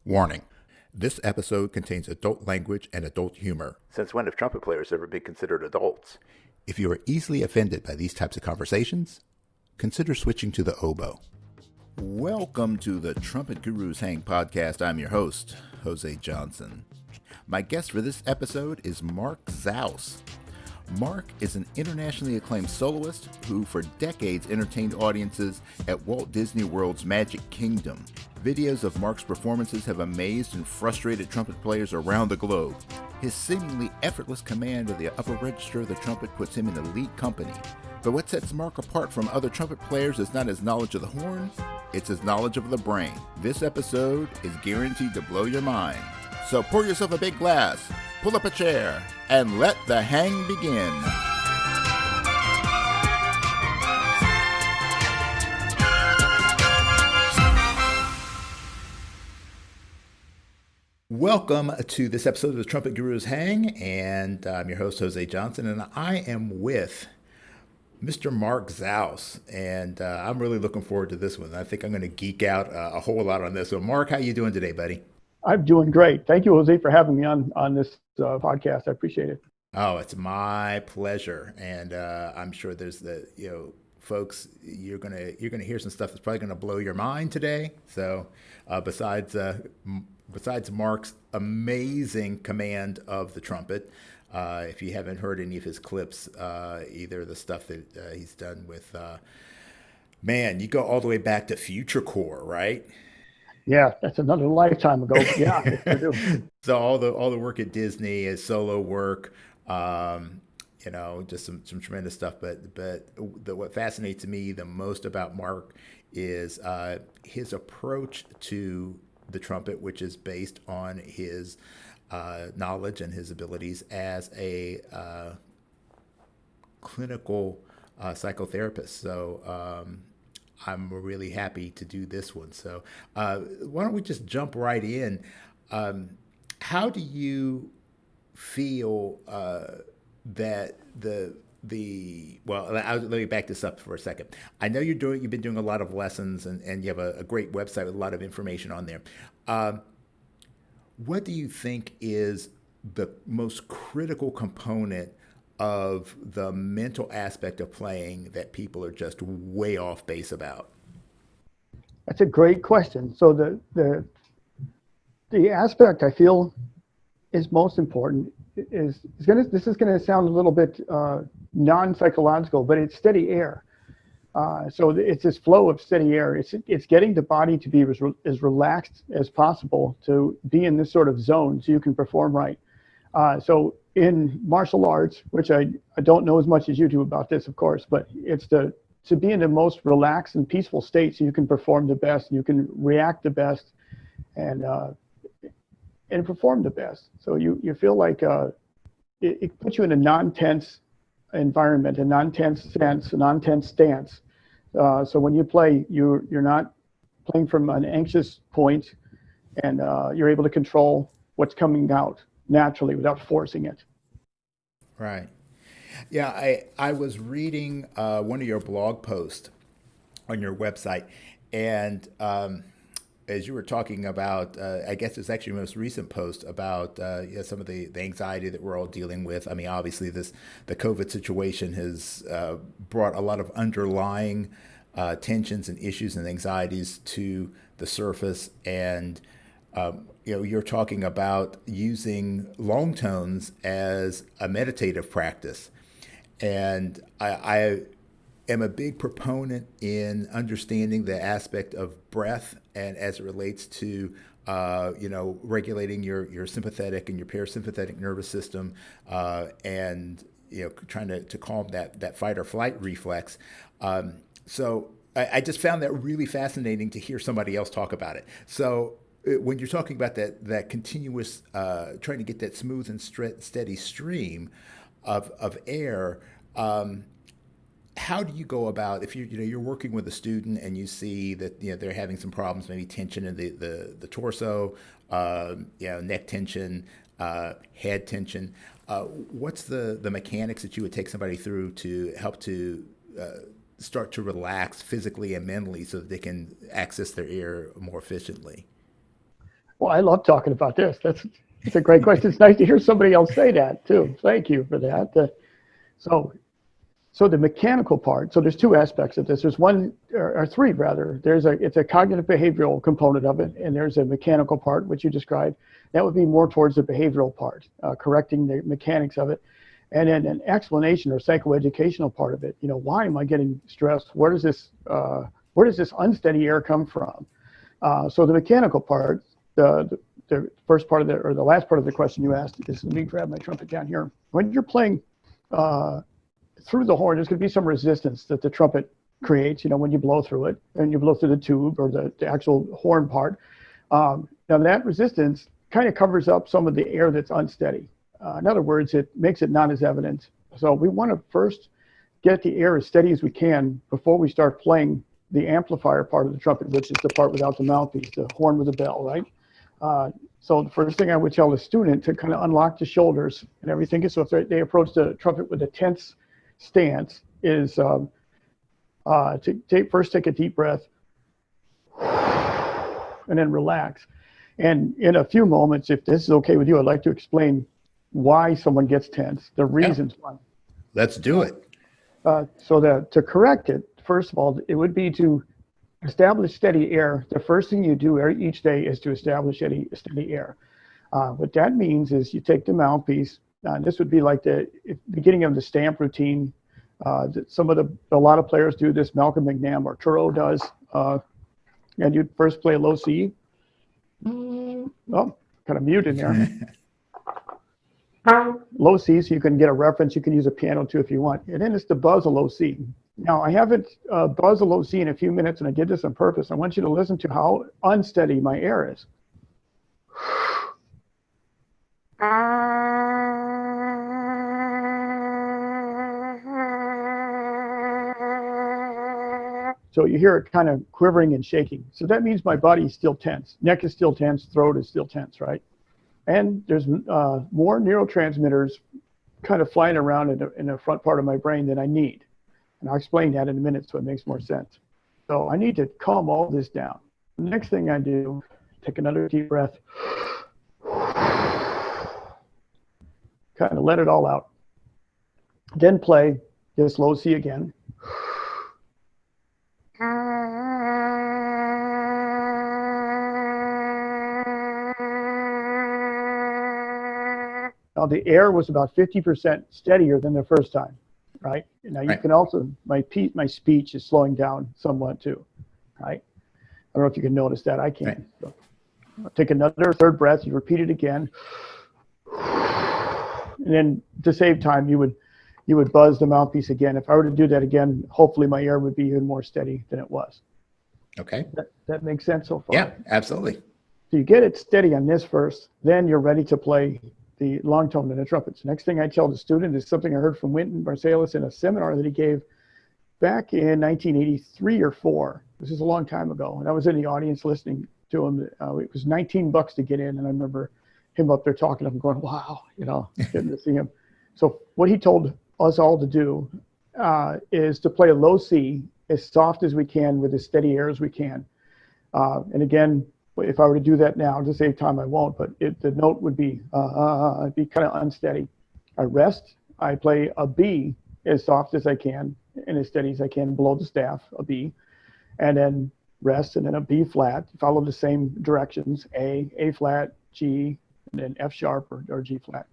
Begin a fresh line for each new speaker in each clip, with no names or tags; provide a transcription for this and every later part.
Warning. This episode contains adult language and adult humor. Since when have trumpet players ever been considered adults? If you are easily offended by these types of conversations, consider switching to the oboe. Welcome to the Trumpet Gurus Hang Podcast. I'm your host, Jose Johnson. My guest for this episode is Mark Zauss. Mark is an internationally acclaimed soloist who for decades entertained audiences at Walt Disney World's Magic Kingdom. Videos of Mark's performances have amazed and frustrated trumpet players around the globe. His seemingly effortless command of the upper register of the trumpet puts him in elite company. But what sets Mark apart from other trumpet players is not his knowledge of the horn, it's his knowledge of the brain. This episode is guaranteed to blow your mind. So pour yourself a big glass, pull up a chair, and let the hang begin. Welcome to this episode of the Trumpet Gurus Hang, and I'm your host, Jose Johnson, and I am with Mr. Mark Zauss, and I'm really looking forward to this one. I think I'm going to geek out a whole lot on this. So, Mark, how you doing today, buddy?
I'm doing great. Thank you, Jose, for having me on this podcast. I appreciate it.
Oh, it's my pleasure, and I'm sure there's folks, you're gonna hear some stuff that's probably gonna blow your mind today. So, besides Mark's amazing command of the trumpet, if you haven't heard any of his clips, either the stuff that he's done with, you go all the way back to Future Core, right?
Yeah, that's another lifetime ago. Yeah, I do.
So all the work at Disney, his solo work, just some tremendous stuff. But what fascinates me the most about Mark is his approach to the trumpet, which is based on his knowledge and his abilities as a clinical psychotherapist. So I'm really happy to do this one. So why don't we just jump right in? How do you feel that let me back this up for a second. I know you've been doing a lot of lessons and you have a great website with a lot of information on there. What do you think is the most critical component of the mental aspect of playing that people are just way off base about?
That's a great question. So the aspect I feel is most important this is going to sound a little bit non-psychological, but it's steady air. So it's this flow of steady air. It's getting the body to be as relaxed as possible to be in this sort of zone so you can perform right. So in martial arts, which I don't know as much as you do about this, of course, but it's to be in the most relaxed and peaceful state so you can perform the best, you can react the best, and perform the best. So you feel like it puts you in a non-tense environment, a non-tense sense, a non-tense stance. So when you play, you're not playing from an anxious point, and you're able to control what's coming out naturally without forcing it.
Right. Yeah, I was reading one of your blog posts on your website, and as you were talking about, I guess it's actually your most recent post about some of the anxiety that we're all dealing with. I mean, obviously the COVID situation has brought a lot of underlying tensions and issues and anxieties to the surface, and you're talking about using long tones as a meditative practice. And I am a big proponent in understanding the aspect of breath and as it relates to, regulating your sympathetic and your parasympathetic nervous system, and, trying to calm that fight or flight reflex. So I just found that really fascinating to hear somebody else talk about it. So when you're talking about that continuous, trying to get that smooth and steady stream of air, how do you go about if you're working with a student and you see that they're having some problems, maybe tension in the torso, neck tension, head tension? What's the mechanics that you would take somebody through to help to start to relax physically and mentally so that they can access their air more efficiently?
Well, I love talking about this. That's a great question. It's nice to hear somebody else say that too. Thank you for that. So So the mechanical part, so there's two aspects of this. There's one, or three rather. It's a cognitive behavioral component of it, and there's a mechanical part, which you described. That would be more towards the behavioral part, correcting the mechanics of it. And then an explanation or psychoeducational part of it. You know, why am I getting stressed? Where does this unsteady air come from? So the mechanical part, the first part of the, or the last part of the question you asked is, let me grab my trumpet down here. When you're playing through the horn, there's going to be some resistance that the trumpet creates, you know, when you blow through it, and you blow through the tube or the actual horn part. Now that resistance kind of covers up some of the air that's unsteady. In other words, it makes it not as evident. So we want to first get the air as steady as we can before we start playing the amplifier part of the trumpet, which is the part without the mouthpiece, the horn with a bell, right? So the first thing I would tell the student to kind of unlock the shoulders and everything is, so if they approach the trumpet with a tense stance, is to first take a deep breath and then relax. And in a few moments, if this is okay with you, I'd like to explain why someone gets tense, the reasons why.
Let's do it.
So to correct it, first of all, it would be to establish steady air. The first thing you do each day is to establish steady air. What that means is you take the mouthpiece. This would be like the beginning of the stamp routine. A lot of players do this. Malcolm McNabb or Turo does. And you'd first play a low C. Oh, kind of mute in there. Low C, so you can get a reference. You can use a piano too if you want. And then it's to buzz a low C. Now, I haven't buzzed a low C in a few minutes, and I did this on purpose. I want you to listen to how unsteady my air is. So you hear it kind of quivering and shaking. So that means my body is still tense. Neck is still tense. Throat is still tense, right? And there's more neurotransmitters kind of flying around in the front part of my brain than I need. And I'll explain that in a minute so it makes more sense. So I need to calm all this down. The next thing I do, take another deep breath. Kind of let it all out. Then play this low C again. Now the air was about 50% steadier than the first time, right? Now you can also, my speech is slowing down somewhat too, right? I don't know if you can notice that. I can. So take another third breath. You repeat it again. And then to save time, you would buzz the mouthpiece again. If I were to do that again, hopefully my air would be even more steady than it was.
Okay.
That makes sense so far?
Yeah, absolutely.
So you get it steady on this first, then you're ready to play the long tone and the trumpets. Next thing I tell the student is something I heard from Wynton Marsalis in a seminar that he gave back in 1983 or 4. This is a long time ago. And I was in the audience listening to him. It was $19 to get in. And I remember him up there talking to him going, wow, you know, getting to see him. So what he told us all to do is to play a low C as soft as we can with as steady air as we can. And again, if I were to do that now, to save time, I won't, but the note would be, it'd be kind of unsteady. I rest, I play a B as soft as I can and as steady as I can below the staff, a B, and then rest, and then a B flat, follow the same directions, A flat, G, and then F sharp or G flat.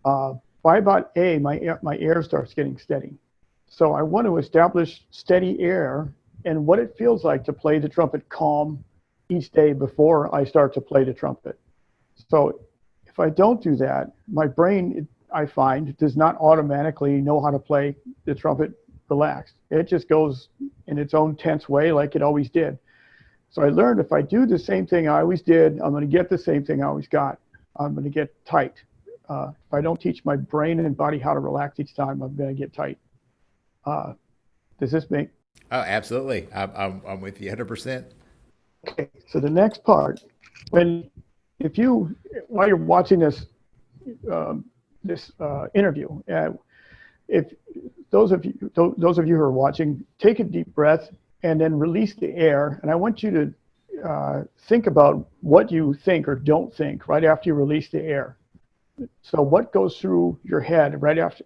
By about A, my air starts getting steady. So I want to establish steady air and what it feels like to play the trumpet calm each day before I start to play the trumpet. So if I don't do that, my brain, I find, does not automatically know how to play the trumpet relaxed. It just goes in its own tense way like it always did. So I learned if I do the same thing I always did, I'm going to get the same thing I always got. I'm going to get tight. If I don't teach my brain and body how to relax each time, I'm going to get tight. Does this make?
Oh, absolutely. I'm with you 100%.
Okay, so the next part, while you're watching this interview, if those of you who are watching, take a deep breath and then release the air. And I want you to think about what you think or don't think right after you release the air. So what goes through your head right after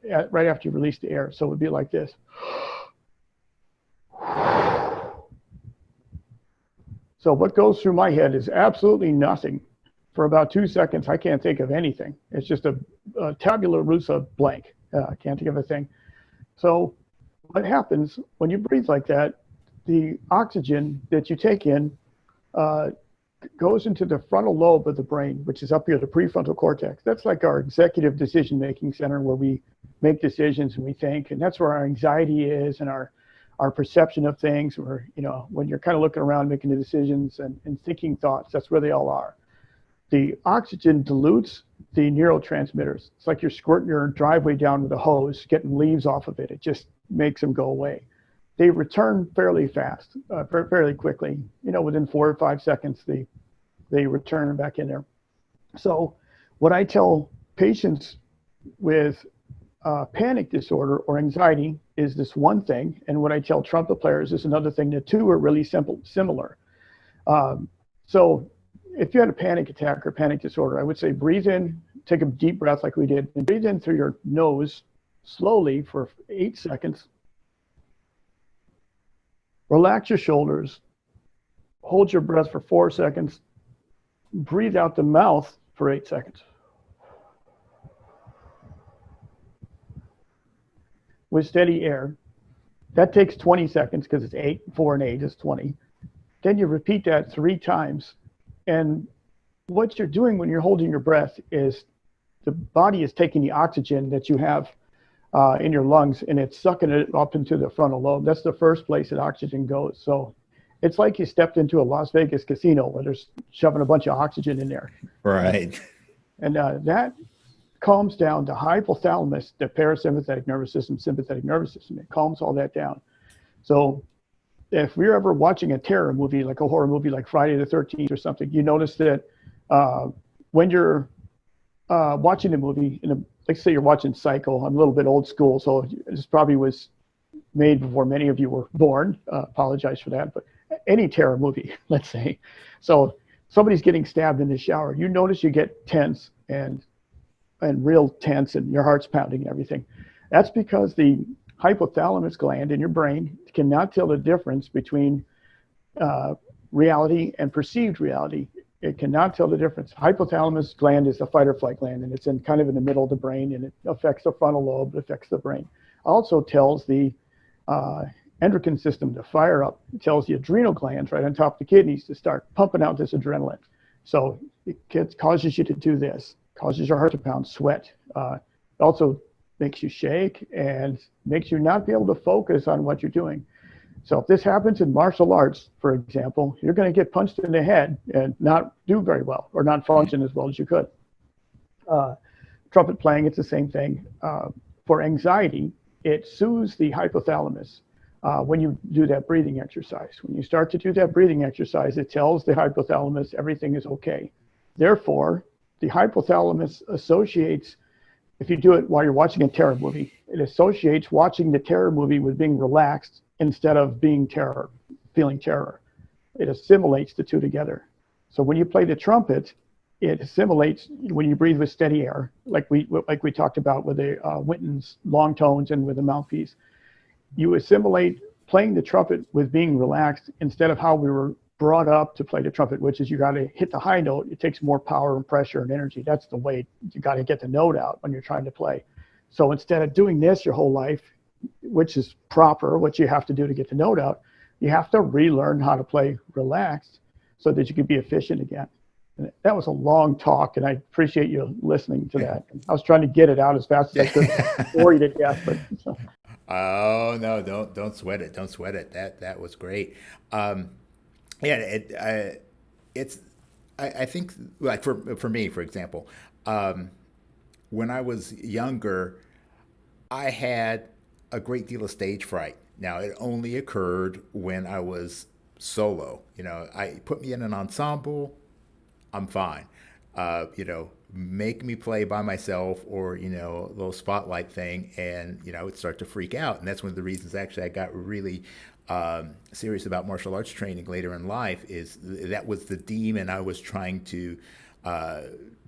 you release the air? So it would be like this. So what goes through my head is absolutely nothing. For about 2 seconds, I can't think of anything. It's just a tabula rasa blank. I can't think of a thing. So what happens when you breathe like that, the oxygen that you take in uh, goes into the frontal lobe of the brain, which is up here, the prefrontal cortex. That's like our executive decision-making center where we make decisions and we think, and that's where our anxiety is and our perception of things, where, when you're kind of looking around making the decisions and thinking thoughts, that's where they all are. The oxygen dilutes the neurotransmitters. It's like you're squirting your driveway down with a hose, getting leaves off of it. It just makes them go away. They return fairly fast, fairly quickly. Within 4 or 5 seconds, they return back in there. So what I tell patients with panic disorder or anxiety is this one thing, and what I tell trumpet players is another thing. The two are really similar. So if you had a panic attack or panic disorder, I would say breathe in, take a deep breath like we did, and breathe in through your nose slowly for 8 seconds. Relax your shoulders, hold your breath for 4 seconds, breathe out the mouth for 8 seconds. With steady air. That takes 20 seconds because it's 8, 4 and 8 is 20. Then you repeat that 3 times. And what you're doing when you're holding your breath is the body is taking the oxygen that you have in your lungs and it's sucking it up into the frontal lobe. That's the first place that oxygen goes. So it's like you stepped into a Las Vegas casino where there's shoving a bunch of oxygen in there.
Right.
And that calms down the hypothalamus, the parasympathetic nervous system, sympathetic nervous system. It calms all that down. So if we're ever watching a terror movie, like a horror movie like Friday the 13th or something, you notice that when you're watching a movie, like say you're watching Psycho, I'm a little bit old school, so this probably was made before many of you were born. Apologize for that, but any terror movie, let's say. So somebody's getting stabbed in the shower. You notice you get tense and real tense and your heart's pounding and everything. That's because the hypothalamus gland in your brain cannot tell the difference between reality and perceived reality. It cannot tell the difference. Hypothalamus gland is the fight or flight gland, and it's in the middle of the brain, and it affects the frontal lobe, it affects the brain. Also tells the endocrine system to fire up. It tells the adrenal glands right on top of the kidneys to start pumping out this adrenaline. So it causes you to do this, causes your heart to pound, sweat. It also makes you shake and makes you not be able to focus on what you're doing. So if this happens in martial arts, for example, you're going to get punched in the head and not do very well or not function as well as you could. Trumpet playing, it's the same thing. For anxiety, it soothes the hypothalamus when you do that breathing exercise. When you start to do that breathing exercise, it tells the hypothalamus everything is okay. Therefore, the hypothalamus associates, if you do it while you're watching a terror movie, it associates watching the terror movie with being relaxed instead of feeling terror. It assimilates the two together. So when you play the trumpet, it assimilates when you breathe with steady air, like we talked about with the Winton's long tones and with the mouthpiece. You assimilate playing the trumpet with being relaxed instead of how we were brought up to play the trumpet, which is you got to hit the high note. It takes more power and pressure and energy. That's the way you got to get the note out when you're trying to play. So instead of doing this your whole life, which is proper, what you have to do to get the note out, you have to relearn how to play relaxed so that you can be efficient again. And that was a long talk, and I appreciate you listening to that. I was trying to get it out as fast as I could before you to death, but so.
Oh no, don't sweat it. Don't sweat it. That was great. It's I think like for me, for example, when I was younger, I had a great deal of stage fright. Now it only occurred when I was solo. I put me in an ensemble, I'm fine. Make me play by myself or, a little spotlight thing, and, I would start to freak out. And that's one of the reasons actually I got really serious about martial arts training later in life, is that was the demon I was trying to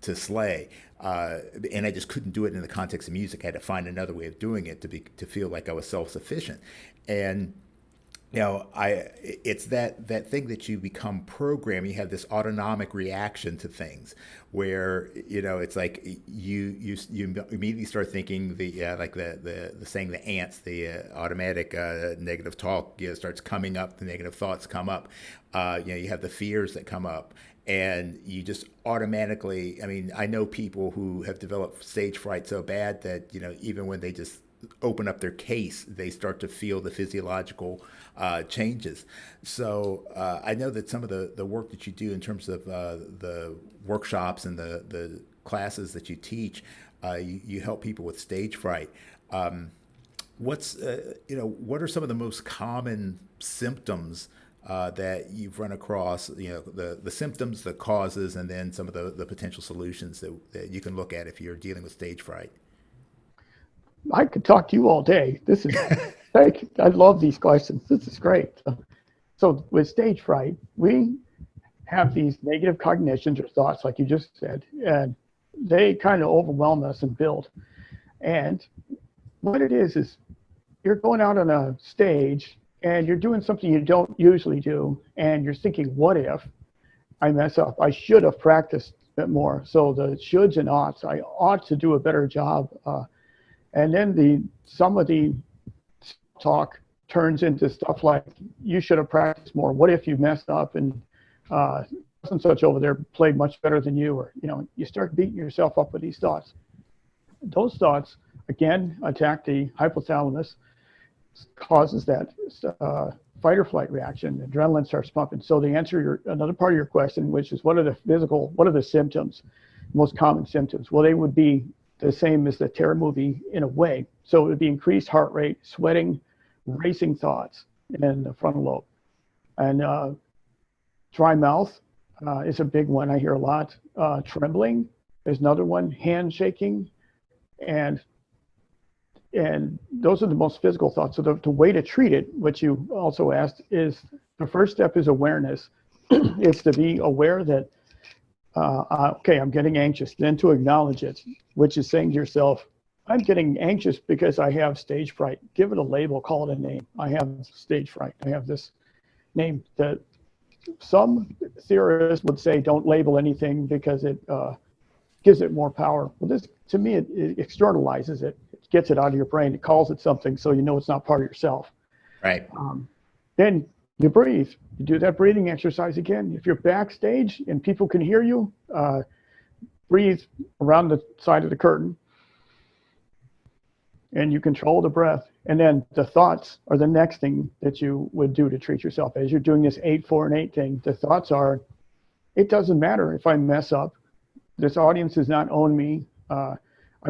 slay, and I just couldn't do it in the context of music. I had to find another way of doing it to feel like I was self sufficient, and it's that thing that you become programmed. You have this autonomic reaction to things, where it's like you immediately start thinking like the saying, the ants, the automatic negative talk starts coming up. The negative thoughts come up. You have the fears that come up, and you just automatically. I mean, I know people who have developed stage fright so bad that even when they just open up their case, they start to feel the physiological changes. So I know that some of the work that you do in terms of the workshops and the classes that you teach, you help people with stage fright. What are some of the most common symptoms that you've run across? The symptoms, the causes, and then some of the potential solutions that you can look at if you're dealing with stage fright.
I could talk to you all day. This is I love these questions. This is great. So with stage fright, we have these negative cognitions or thoughts, like you just said, and they kind of overwhelm us and build. And what it is you're going out on a stage and you're doing something you don't usually do, and you're thinking, what if I mess up? I should have practiced a bit more. So the shoulds and oughts, I ought to do a better job. And then some of the talk turns into stuff like, you should have practiced more. What if you messed up and such and such over there played much better than you? Or, you start beating yourself up with these thoughts. Those thoughts, again, attack the hypothalamus, causes that fight or flight reaction. Adrenaline starts pumping. So to answer another part of your question, which is what are the symptoms, most common symptoms? Well, they would be the same as the terror movie in a way. So it would be increased heart rate, sweating, racing thoughts in the frontal lobe. And dry mouth is a big one I hear a lot. Trembling is another one, hand shaking. And those are the most physical thoughts. So the way to treat it, which you also asked, is the first step is awareness. It's to be aware that okay, I'm getting anxious, then to acknowledge it, which is saying to yourself, I'm getting anxious because I have stage fright. Give it a label, call it a name. I have stage fright. I have this name that some theorists would say don't label anything because it gives it more power. Well, this, to me, it externalizes it. It gets it out of your brain. It calls it something so you know it's not part of yourself.
Right.
Then you breathe. You do that breathing exercise again. If you're backstage and people can hear you, breathe around the side of the curtain, and you control the breath. And then the thoughts are the next thing that you would do to treat yourself. As you're doing this 8, 4, and 8 thing, the thoughts are, it doesn't matter if I mess up. This audience does not own me. I'm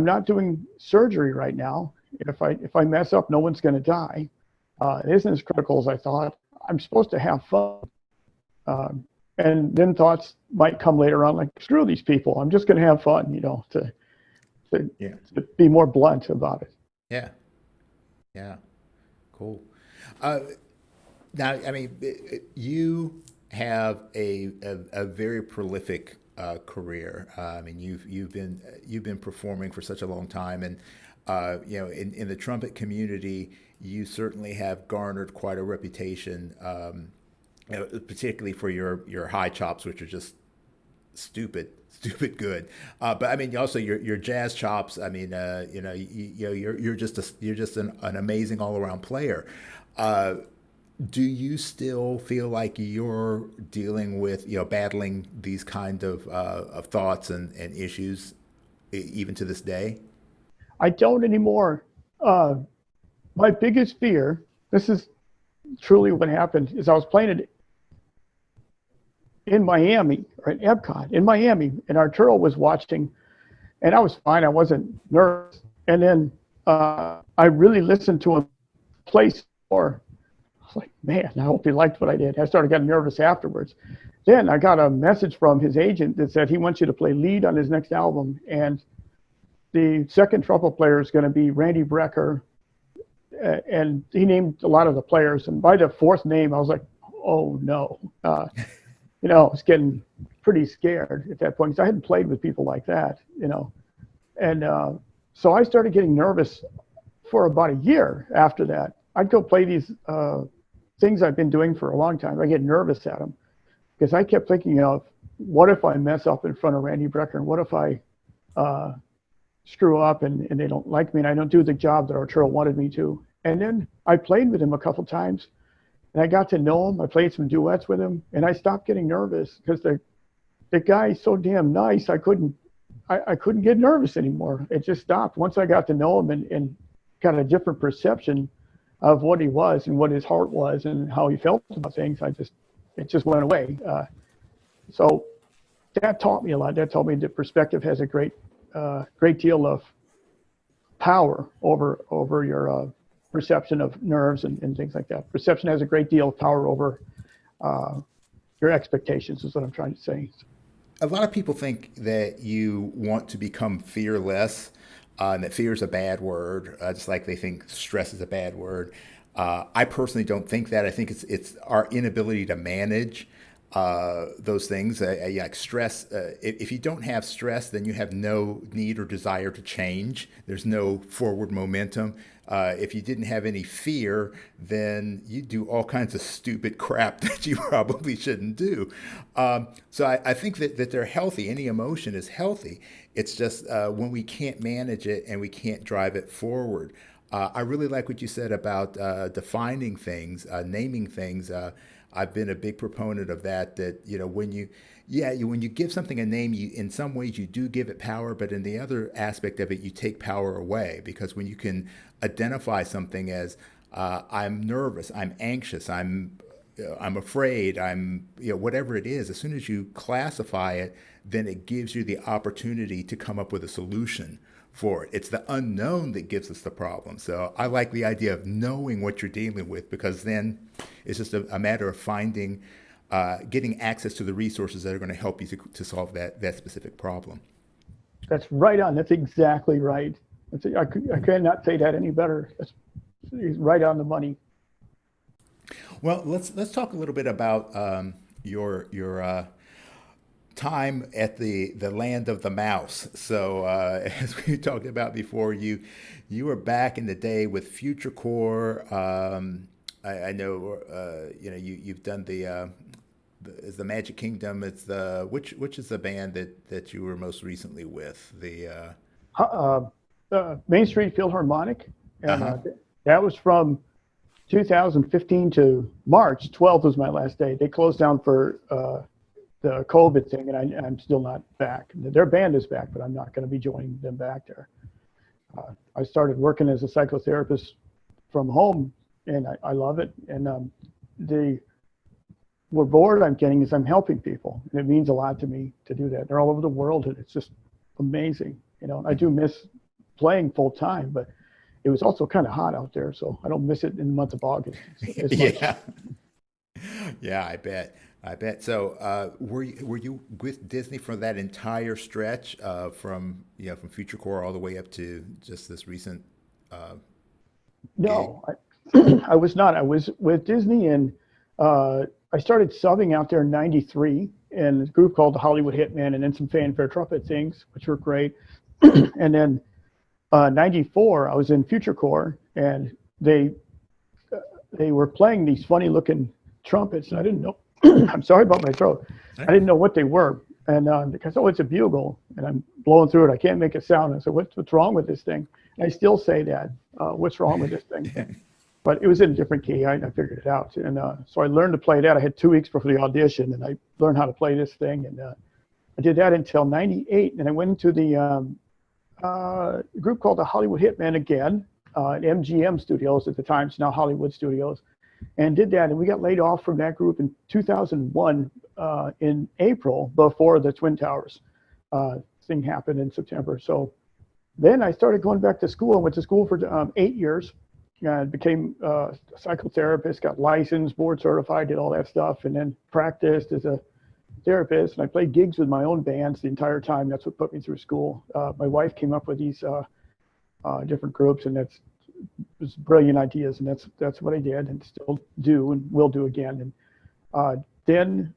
not doing surgery right now. If I mess up, no one's going to die. It isn't as critical as I thought. I'm supposed to have fun. And then thoughts might come later on, like, screw these people. I'm just going to have fun, to be more blunt about it.
Yeah. Yeah. Cool. Now, I mean, you have a very prolific career. I mean, you've been performing for such a long time, and in the trumpet community, you certainly have garnered quite a reputation, particularly for your high chops, which are just stupid good. But I mean, also your jazz chops. I mean, you're just an amazing all around player. Do you still feel like you're dealing with, battling these kind of thoughts and issues even to this day?
I don't anymore. My biggest fear, this is truly what happened, is I was playing it in Miami, or at Epcot in Miami, and Arturo was watching, and I was fine. I wasn't nervous. And then I really listened to him play more. I was like, man, I hope he liked what I did. I started getting nervous afterwards. Then I got a message from his agent that said he wants you to play lead on his next album, and the second trumpet player is going to be Randy Brecker. and he named a lot of the players. And by the fourth name, I was like, oh no. I was getting pretty scared at that point because I hadn't played with people like that, And so I started getting nervous for about a year after that. I'd go play these things I've been doing for a long time. I get nervous at them because I kept thinking of, what if I mess up in front of Randy Brecker? And what if I screw up and they don't like me and I don't do the job that Arturo wanted me to? And then I played with him a couple times and I got to know him. I played some duets with him and I stopped getting nervous because the guy's so damn nice. I couldn't get nervous anymore. It just stopped. Once I got to know him and got a different perception of what he was and what his heart was and how he felt about things, it just went away. So that taught me a lot. That taught me that perspective has a great deal of power over your perception of nerves and things like that. Perception has a great deal of power over your expectations, is what I'm trying to say.
A lot of people think that you want to become fearless, and that fear is a bad word, just like they think stress is a bad word. I personally don't think that. I think it's our inability to manage those things, like stress. If you don't have stress, then you have no need or desire to change. There's no forward momentum. If you didn't have any fear, then you do all kinds of stupid crap that you probably shouldn't do. So I think that they're healthy. Any emotion is healthy. It's just when we can't manage it and we can't drive it forward. I really like what you said about defining things, naming things. I've been a big proponent of that. That when you give something a name, in some ways you do give it power, but in the other aspect of it, you take power away. Because when you can identify something as I'm nervous, I'm anxious, I'm afraid, I'm whatever it is, as soon as you classify it, then it gives you the opportunity to come up with a solution for it. It's the unknown that gives us the problem. So I like the idea of knowing what you're dealing with, because then it's just a matter of finding, getting access to the resources that are going to help you to solve that specific problem.
That's right on. That's exactly right. I cannot say that any better. That's right on the money.
Well, let's talk a little bit about your time at the land of the mouse. So as we talked about before, you were back in the day with Future Core. I know you've done the Magic Kingdom. It's which is the band that you were most recently with? The
Main Street Philharmonic, and that was from 2015 to March 12th was my last day. They closed down for the COVID thing, and I'm still not back. Their band is back, but I'm not going to be joining them back there. I started working as a psychotherapist from home, and I love it. And the reward I'm getting is I'm helping people, and it means a lot to me to do that. They're all over the world, and it's just amazing. I do miss playing full time, but it was also kind of hot out there, so I don't miss it in the month of August as much.
Yeah, I bet. So, were you with Disney for that entire stretch from Future Core all the way up to just this recent?
No, I was not. I was with Disney, and I started subbing out there in '93 in a group called the Hollywood Hitmen, and then some fanfare trumpet things, which were great. And then '94, I was in Future Core, and they were playing these funny looking trumpets, and I didn't know. I'm sorry about my throat. I didn't know what they were, and because it's a bugle, and I'm blowing through it, I can't make a sound. I said, "What's wrong with this thing?" And I still say that. What's wrong with this thing? But it was in a different key. I figured it out, and so I learned to play that. I had 2 weeks before the audition, and I learned how to play this thing, and I did that until '98, and I went into the group called the Hollywood Hitmen again, at MGM Studios at the time, it's now Hollywood Studios, and did that. And we got laid off from that group in 2001 in April, before the Twin Towers thing happened in September. So then I started going back to school. I went to school for 8 years, and became a psychotherapist, got licensed, board certified, did all that stuff, and then practiced as a therapist. And I played gigs with my own bands the entire time. That's what put me through school. My wife came up with these different groups, and that's was brilliant ideas, and that's what I did, and still do, and will do again. And then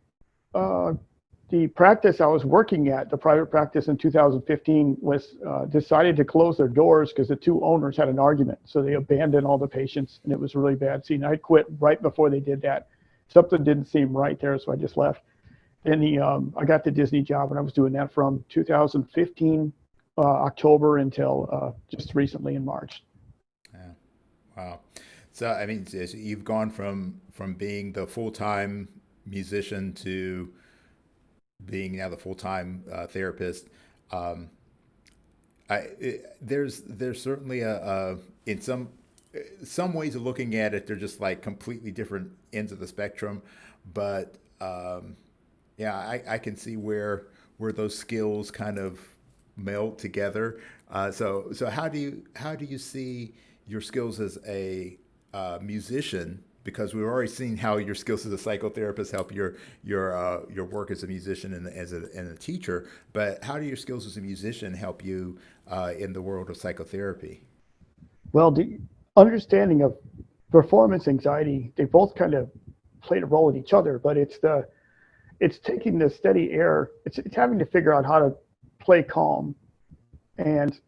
the practice I was working at, the private practice in 2015, was decided to close their doors because the two owners had an argument. So they abandoned all the patients, and it was a really bad scene. I quit right before they did that. Something didn't seem right there, so I just left. And I got the Disney job, and I was doing that from 2015 October until just recently in March.
Yeah. Wow. So I mean, so you've gone from being the full-time musician to being now the full-time therapist. There's certainly in some ways of looking at it, they're just like completely different ends of the spectrum, but yeah, I can see where those skills kind of meld together. So how do you see your skills as a musician? Because we've already seen how your skills as a psychotherapist help your work as a musician and and a teacher. But how do your skills as a musician help you in the world of psychotherapy?
Well, the understanding of performance anxiety, they both kind of played a role in each other, but it's taking the steady air. It's having to figure out how to play calm, and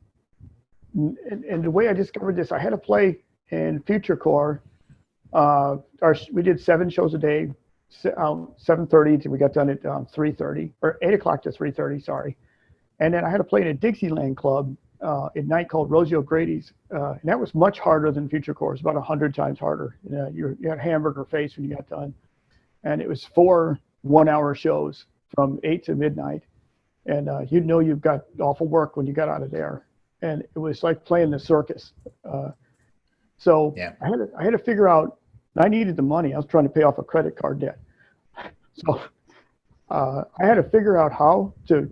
the way I discovered this, I had to play in Future Core. We did 7 shows a day, 7:30 till we got done at 3:30, or 8 o'clock to 3:30, sorry. And then I had to play in a Dixieland club at night called Rosie O'Grady's, and that was much harder than Future Core. It was about 100 times harder. You had hamburger face when you got done, and it was 4 one-hour shows from 8 to midnight, and you've got awful work when you got out of there, and it was like playing the circus. So yeah. I had to figure out. I needed the money. I was trying to pay off a credit card debt, so I had to figure out how to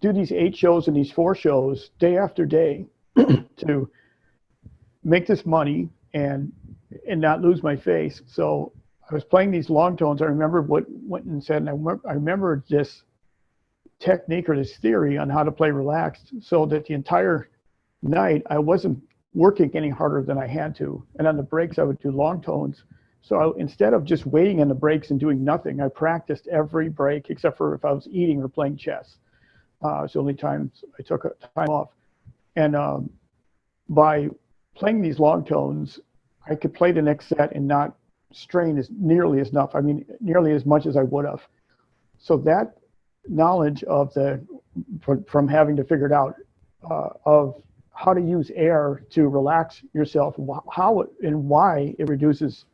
do these 8 shows and these 4 shows day after day to make this money and not lose my face. So I was playing these long tones. I remember what Winton said, and I remember this technique or this theory on how to play relaxed, so that the entire night I wasn't working any harder than I had to. And on the breaks, I would do long tones. So instead of just waiting on the breaks and doing nothing, I practiced every break except for if I was eating or playing chess. It's the only times I took time off. And by playing these long tones, I could play the next set and not strain nearly as much as I would have. So that knowledge of from having to figure it out, of how to use air to relax yourself, how and why it reduces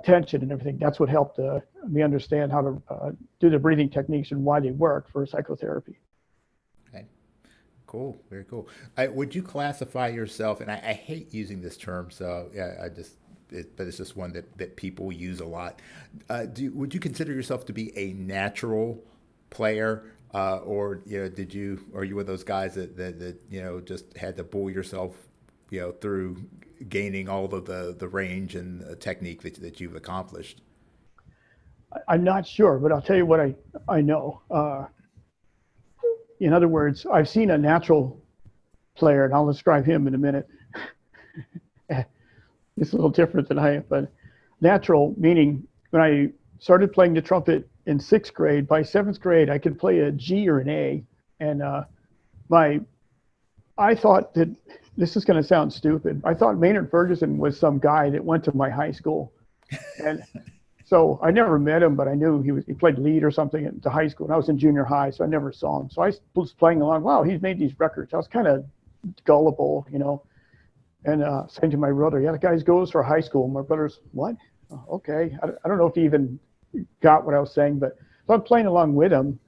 tension and everything. That's what helped me understand how to do the breathing techniques and why they work for psychotherapy.
Okay, cool, very cool. Would you classify yourself? And I hate using this term, so yeah, but it's just one that people use a lot. Would you consider yourself to be a natural player? Or are you one of those guys that just had to bull yourself through gaining all of the range and technique that you've accomplished?
I'm not sure, but I'll tell you what I know. In other words, I've seen a natural player, and I'll describe him in a minute. It's a little different than I am, but natural meaning when I started playing the trumpet in 6th grade, by 7th grade, I could play a G or an A. And I thought that, this is going to sound stupid, I thought Maynard Ferguson was some guy that went to my high school. And so I never met him, but I knew he played lead or something at the high school. And I was in junior high, so I never saw him. So I was playing along, wow, he's made these records. I was kind of gullible, and saying to my brother, yeah, the guy goes for high school. My brother's, what? Oh, okay. I don't know if he even got what I was saying, but so I'm playing along with him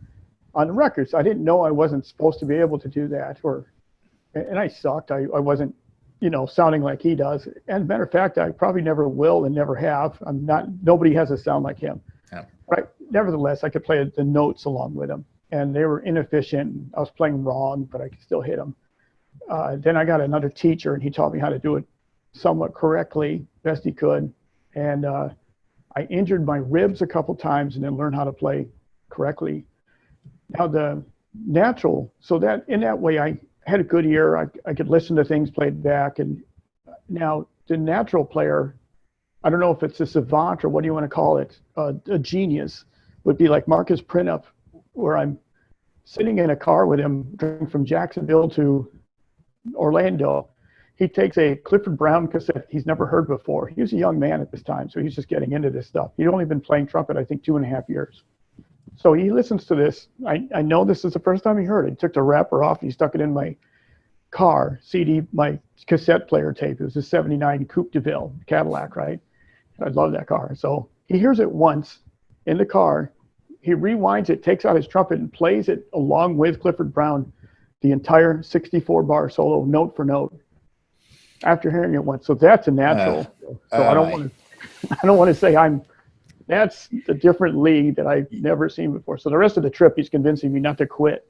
on the records. I didn't know I wasn't supposed to be able to do that, and I sucked. I wasn't, sounding like he does. And as a matter of fact, I probably never will and never have. Nobody has a sound like him. Yeah. But nevertheless, I could play the notes along with him, and they were inefficient. I was playing wrong, but I could still hit them. Then I got another teacher, and he taught me how to do it somewhat correctly, best he could. And I injured my ribs a couple times and then learned how to play correctly. Now the natural, so that in that way I had a good ear. I could listen to things played back, and Now, the natural player, I don't know if it's a savant or what do you want to call it, a genius, would be like Marcus Printup, where I'm sitting in a car with him driving from Jacksonville to Orlando. He takes a Clifford Brown cassette he's never heard before. He was a young man at this time, so he's just getting into this stuff. He'd only been playing trumpet, I think, 2.5 years. So he listens to this. I know this is the first time he heard it. He took the wrapper off and he stuck it in my car CD, my cassette player tape. It was a 79 Coupe de Ville Cadillac, right? I love that car. So he hears it once in the car. He rewinds it, takes out his trumpet and plays it along with Clifford Brown, the entire 64 bar solo, note for note, after hearing it once. So that's a natural. So I don't want to say that's a different league that I've never seen before. So the rest of the trip, he's convincing me not to quit.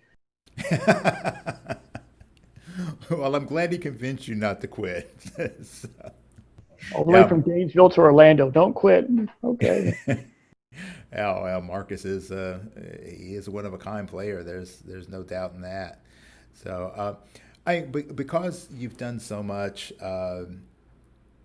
Well, I'm glad he convinced you not to quit. So,
All the way from Gainesville to Orlando. Don't quit. Okay.
well, Marcus is he is a one of a kind player. There's no doubt in that. So because you've done so much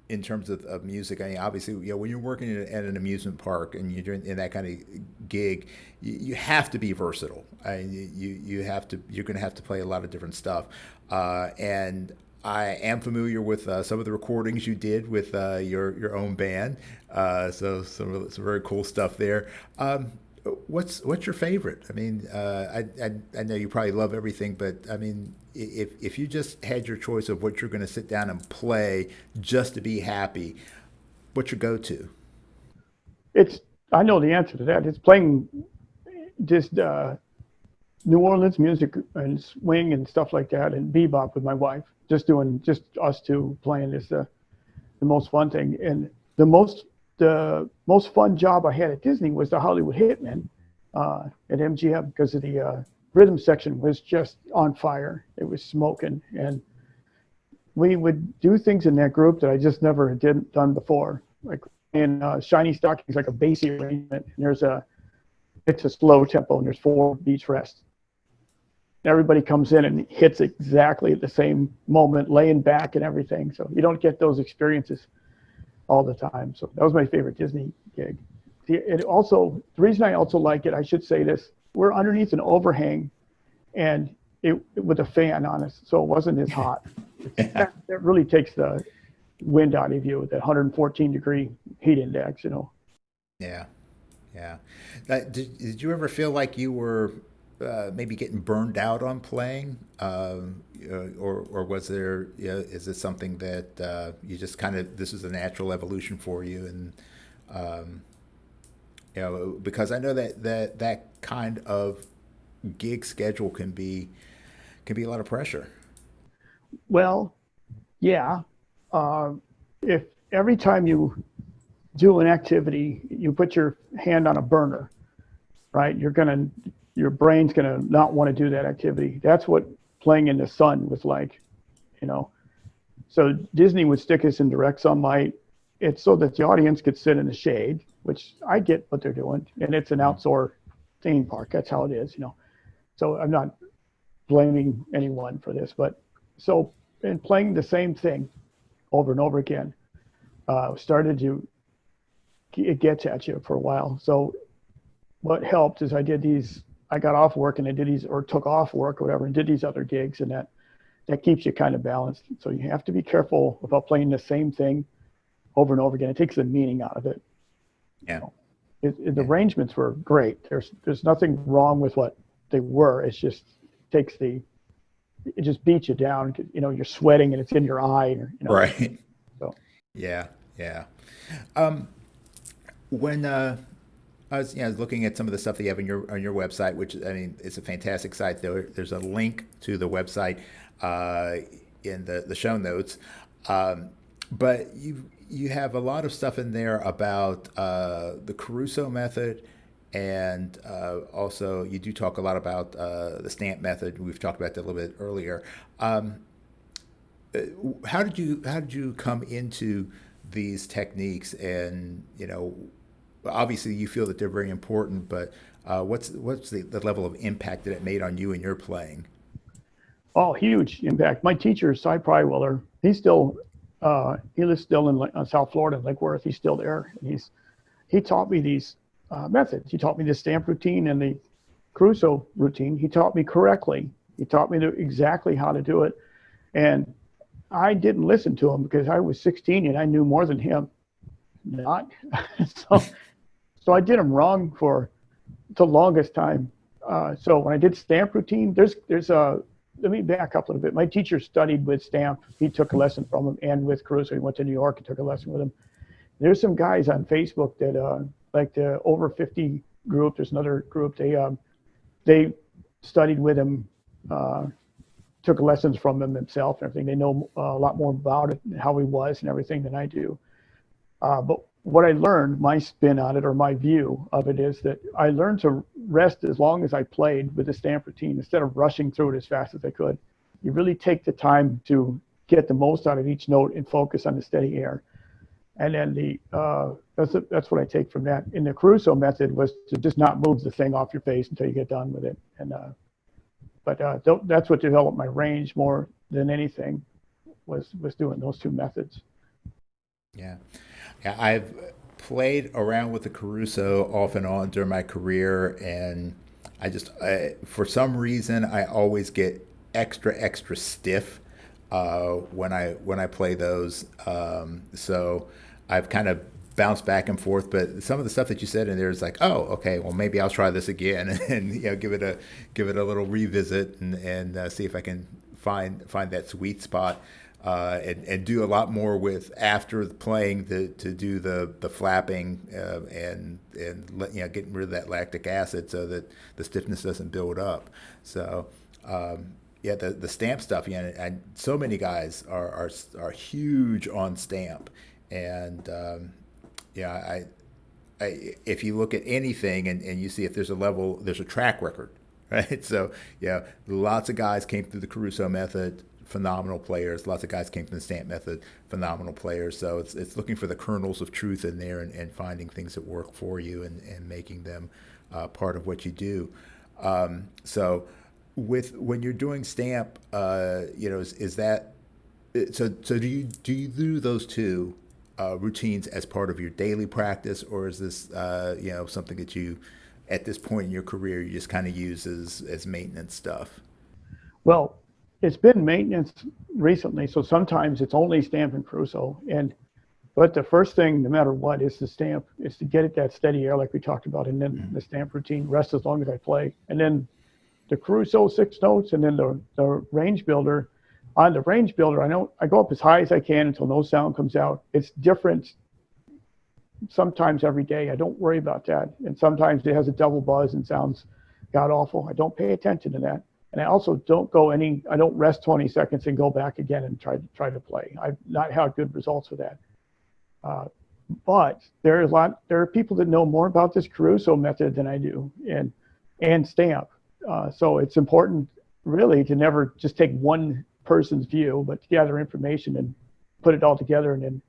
in terms of music, I mean, obviously, when you're working at an amusement park and you're doing in that kind of gig, you have to be versatile. You're going to have to play a lot of different stuff. And I am familiar with some of the recordings you did with your own band. So some very cool stuff there. What's your favorite? I mean, I know you probably love everything, but I mean, if you just had your choice of what you're going to sit down and play just to be happy, what's your go-to?
I know the answer to that. It's playing just New Orleans music and swing and stuff like that, and bebop with my wife. Just us two playing is the most fun thing. And the most fun job I had at Disney was the Hollywood Hitmen at MGM, because of the rhythm section was just on fire. It was smoking, and we would do things in that group that I just never done before, like in Shiny Stockings, like a bassy arrangement. And it's a slow tempo, and there's 4 beats rest. Everybody comes in and hits exactly at the same moment, laying back and everything. So you don't get those experiences all the time. So that was my favorite Disney gig. The reason I also like it, I should say this, we're underneath an overhang and it with a fan on us, so it wasn't as hot. That really takes the wind out of you with that 114-degree heat index,
Yeah. Did you ever feel like you were maybe getting burned out on playing, or was there? Is this something that you just this is a natural evolution for you, and because I know that kind of gig schedule can be a lot of pressure.
Well, yeah. If every time you do an activity, you put your hand on a burner, right? Your brain's gonna not want to do that activity. That's what playing in the sun was like, So Disney would stick us in direct sunlight. It's so that the audience could sit in the shade, which I get what they're doing, and it's an outdoor theme park. That's how it is, So I'm not blaming anyone for this, but in playing the same thing over and over again, it gets at you for a while. So what helped is I got off work and I did these, or took off work or whatever, and did these other gigs, and that keeps you kind of balanced. So you have to be careful about playing the same thing over and over again. It takes the meaning out of it.
Yeah.
The arrangements were great. There's nothing wrong with what they were. It's just it just beats you down. You're sweating and it's in your eye.
Right.
So.
Yeah. When I was looking at some of the stuff that you have on your website, which I mean, it's a fantastic site. There's a link to the website in the show notes, but you have a lot of stuff in there about the Caruso Method, and also you do talk a lot about the stamp method. We've talked about that a little bit earlier. How did you come into these techniques? And obviously you feel that they're very important, but what's the level of impact that it made on you and your playing?
Oh, huge impact. My teacher, Cy Prywiller, he's still He lives still in South Florida, Lake Worth. He's still there. And he taught me these methods. He taught me the stamp routine and the Caruso routine. He taught me correctly. He taught me exactly how to do it. And I didn't listen to him because I was 16 and I knew more than him. Not. So I did him wrong for the longest time. So when I did stamp routine, there's a, let me back up a little bit. My teacher studied with Stamp. He took a lesson from him, and with Caruso. He went to New York and took a lesson with him. There's some guys on Facebook that like the over 50 group. There's another group. They studied with him, took lessons from him himself and everything. They know a lot more about it and how he was and everything than I do. But what I learned, my spin on it or my view of it, is that I learned to rest as long as I played with the stamp routine instead of rushing through it as fast as I could. You really take the time to get the most out of each note and focus on the steady air. And then that's what I take from that. In the Caruso method was to just not move the thing off your face until you get done with it. And but that's what developed my range more than anything was doing those two methods.
Yeah. Yeah, I've played around with the Caruso off and on during my career, and for some reason, I always get extra stiff when I play those. So I've kind of bounced back and forth, but some of the stuff that you said in there is like, oh, okay, well maybe I'll try this again and give it a little revisit and see if I can find that sweet spot. And do a lot more with after playing to do the flapping and getting rid of that lactic acid so that the stiffness doesn't build up. So the stamp stuff, and so many guys are huge on stamp, and I if you look at anything and you see if there's a track record, right? So lots of guys came through the Caruso method, phenomenal players. Lots of guys came from the stamp method, phenomenal players. So it's looking for the kernels of truth in there and finding things that work for you and making them part of what you do. So when you're doing stamp, is that so do you do those two routines as part of your daily practice, or is this something that you at this point in your career you just kind of use as maintenance stuff?
Well, it's been maintenance recently, so sometimes it's only stamp and Caruso. But the first thing, no matter what, is the stamp, is to get it that steady air like we talked about, and then the stamp routine, rest as long as I play. And then the Caruso 6 notes, and then the range builder. On the range builder, I go up as high as I can until no sound comes out. It's different sometimes every day. I don't worry about that. And sometimes it has a double buzz and sounds god awful. I don't pay attention to that. And I also I don't rest 20 seconds and go back again and try to play. I've not had good results with that. But there are people that know more about this Caruso method than I do and stamp. So it's important really to never just take one person's view, but to gather information and put it all together. And then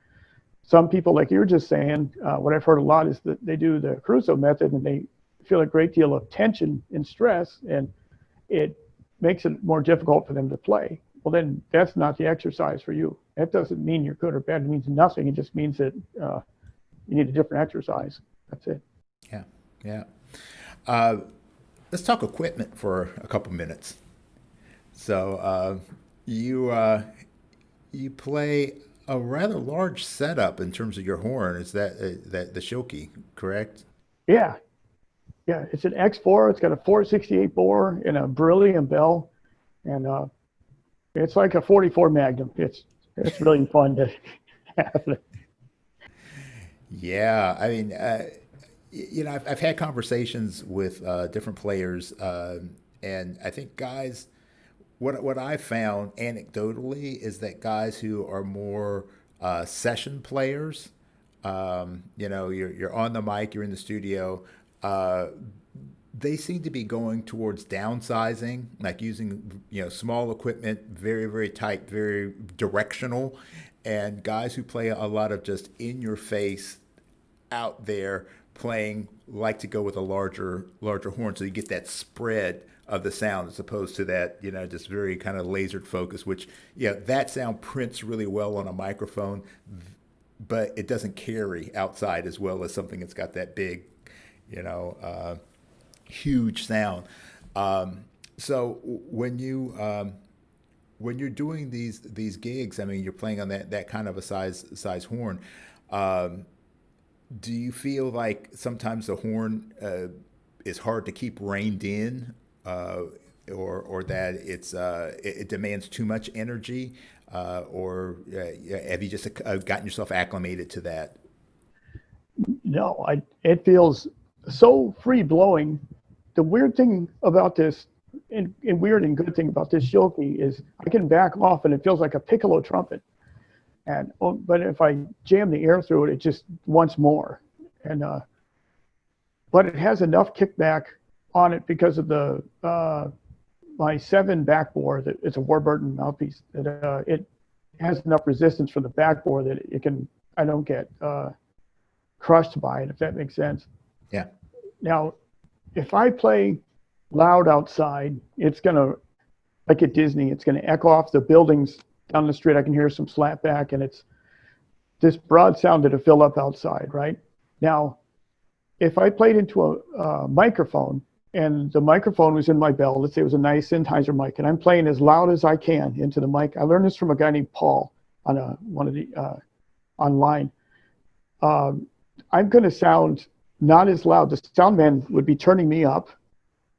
some people, like you were just saying, what I've heard a lot is that they do the Caruso method and they feel a great deal of tension and stress, and it makes it more difficult for them to play. Well, then that's not the exercise for you. That doesn't mean you're good or bad. It means nothing. It just means that you need a different exercise. That's it.
Yeah. Let's talk equipment for a couple minutes. So you play a rather large setup in terms of your horn. Is that the Shilky, correct?
Yeah. It's an X4. It's got a 468 bore and a beryllium bell, and it's like a 44 Magnum. It's really fun to have.
Yeah, I mean, I've had conversations with different players, and I think guys, what I've found anecdotally is that guys who are more session players, you're on the mic, you're in the studio. They seem to be going towards downsizing, like using small equipment, very very tight, very directional, and guys who play a lot of just in your face, out there playing like to go with a larger horn, so you get that spread of the sound, as opposed to that, just very kind of lasered focus, which, that sound prints really well on a microphone, but it doesn't carry outside as well as something that's got that big, huge sound. So when you're doing these gigs, I mean, you're playing on that kind of a size horn. Do you feel like sometimes the horn is hard to keep reined in, or that it demands too much energy, or have you just gotten yourself acclimated to that?
No, it feels so free blowing. The weird thing about this, and weird and good thing about this Shilky is I can back off and it feels like a piccolo trumpet. But if I jam the air through it, it just wants more. But it has enough kickback on it because of the my 7 backbore. That it's a Warburton mouthpiece. That it has enough resistance from the backbore that I don't get crushed by it, if that makes sense.
Yeah.
Now, if I play loud outside, it's gonna, like at Disney, it's gonna echo off the buildings down the street. I can hear some slapback, and it's this broad sound to fill up outside, right? Now, if I played into a microphone and the microphone was in my bell, let's say it was a nice Sennheiser mic, and I'm playing as loud as I can into the mic. I learned this from a guy named Paul on one of the online. I'm going to sound not as loud. The sound man would be turning me up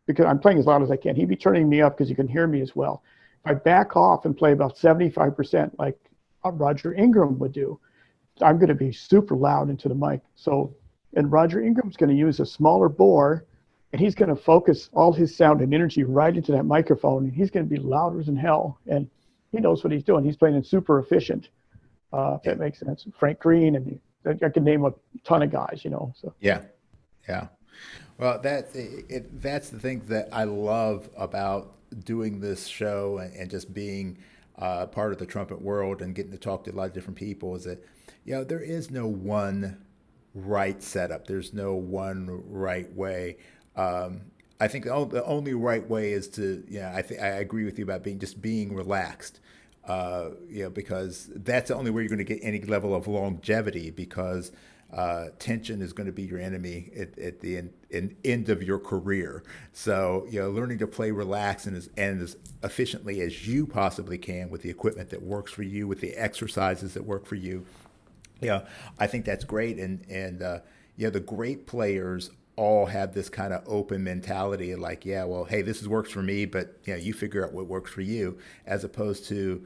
because I'm playing as loud as I can. He'd be turning me up because you can hear me as well. If I back off and play about 75%, like Roger Ingram would do, I'm going to be super loud into the mic. And Roger Ingram's going to use a smaller bore, and he's going to focus all his sound and energy right into that microphone, and he's going to be louder than hell. And he knows what he's doing. He's playing it super efficient, if that makes sense. Frank Green, and I can name a ton of guys, So
Yeah. Well, that's the thing that I love about doing this show and just being part of the trumpet world and getting to talk to a lot of different people is that, there is no one right setup. There's no one right way. I think the only right way is to, I agree with you about being relaxed. Because that's the only way you're going to get any level of longevity, because tension is going to be your enemy at the end of your career. So, learning to play relaxed and as efficiently as you possibly can with the equipment that works for you, with the exercises that work for you. I think that's great. And the great players all have this kind of open mentality of like, hey, this works for me, but you figure out what works for you, as opposed to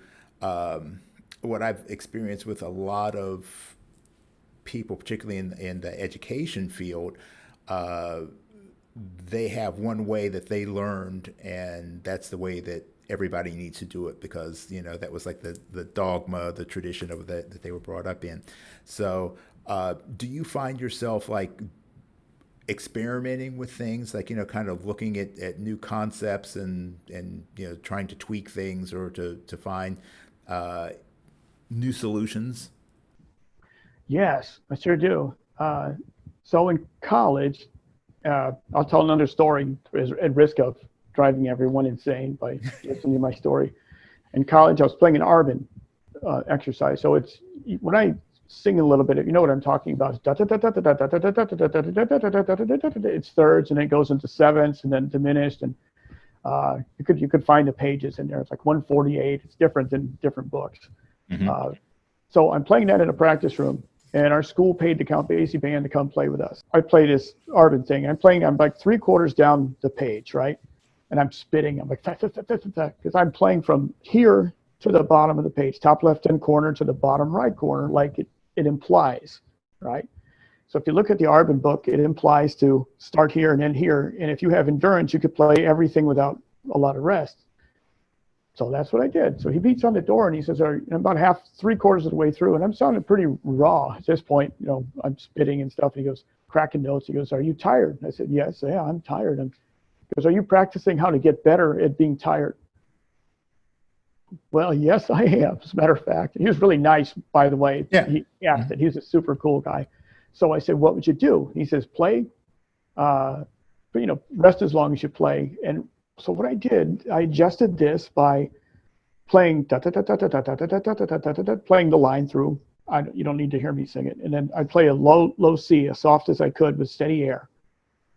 what I've experienced with a lot of people, particularly in the education field. They have one way that they learned, and that's the way that everybody needs to do it, because that was like the dogma, the tradition of that they were brought up in. So do you find yourself like experimenting with things, like kind of looking at new concepts and trying to tweak things or to find new solutions?
Yes, I sure do. So in college, I'll tell another story at risk of driving everyone insane by listening to my story. In college, I was playing an Arban exercise. So it's when I sing a little bit, you know what I'm talking about. It's thirds, and then it goes into sevenths, and then diminished, and you could find the pages in there. It's like 148. It's different than different books. Mm-hmm. So I'm playing that in a practice room, and our school paid the Count Basie band to come play with us. I play this Arban thing. I'm like 3/4 down the page, right? And I'm spitting. I'm like, because I'm playing from here to the bottom of the page, top left-hand corner to the bottom right corner, like it implies, right? So if you look at the Arban book, it implies to start here and end here. And if you have endurance, you could play everything without a lot of rest. So that's what I did. So he beats on the door and he says, I'm about 3/4 of the way through, and I'm sounding pretty raw at this point. I'm spitting and stuff. And he goes, cracking notes. He goes, "Are you tired?" And I said, "Yes, yeah, I'm tired." And he goes, "Are you practicing how to get better at being tired?" Well, yes, I am, as a matter of fact. He was really nice, by the way.
Yeah.
He asked it. He's a super cool guy. So I said, "What would you do?" He says, "Play, but rest as long as you play, and So what I did, I adjusted this by playing da da da da da da da da da da da da da, playing the line through. You don't need to hear me sing it. And then I play a low C, as soft as I could with steady air,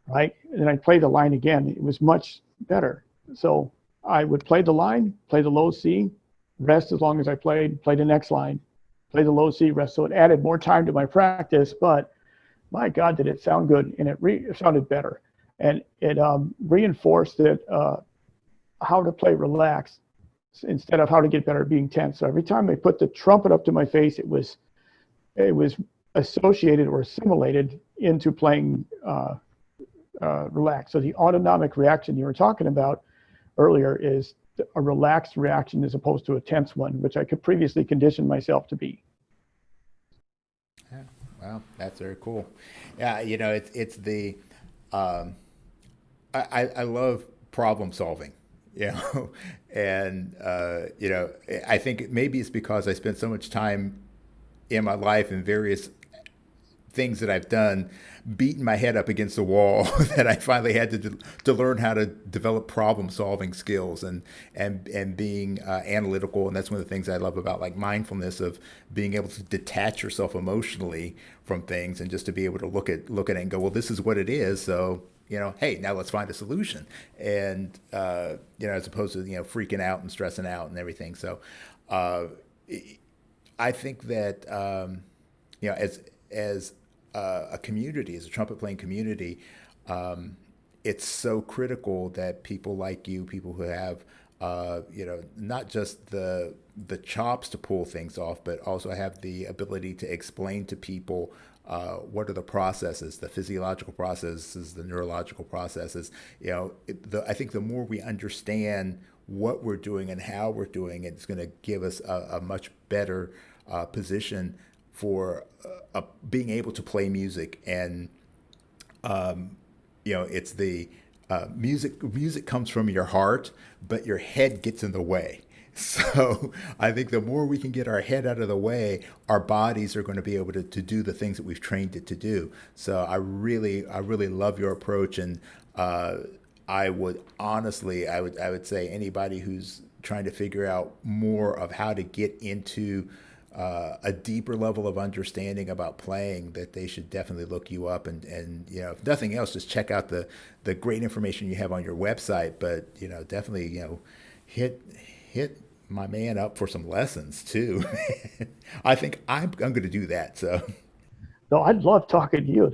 right? And then I play the line again. It was much better. So I would play the line, play the low C, rest as long as I played, play the next line, play the low C, rest. So it added more time to my practice, but my God, did it sound good, and it sounded better. And it reinforced that how to play relaxed instead of how to get better at being tense. So every time I put the trumpet up to my face, it was associated or assimilated into playing relaxed. So the autonomic reaction you were talking about earlier is a relaxed reaction as opposed to a tense one, which I could previously condition myself to be.
Yeah, wow, that's very cool. Yeah, it's the I love problem solving, and I think maybe it's because I spent so much time in my life in various things that I've done, beating my head up against the wall that I finally had to learn how to develop problem solving skills and being analytical. And that's one of the things I love about like mindfulness, of being able to detach yourself emotionally from things and just to be able to look at it and go, well, this is what it is. So, hey, now let's find a solution. And, as opposed to, freaking out and stressing out and everything. So I think that, as a community, as a trumpet playing community, it's so critical that people like you, people who have, not just the chops to pull things off, but also have the ability to explain to people what are the processes, the physiological processes, the neurological processes. I think the more we understand what we're doing and how we're doing it, it's going to give us a much better position for being able to play music. And it's the music comes from your heart, but your head gets in the way. So I think the more we can get our head out of the way, our bodies are going to be able to do the things that we've trained it to do. So I really love your approach. And I would say anybody who's trying to figure out more of how to get into a deeper level of understanding about playing, that they should definitely look you up and if nothing else, just check out the great information you have on your website. But definitely hit my man up for some lessons too. I think I'm going to do that. So
No, I'd love talking to you.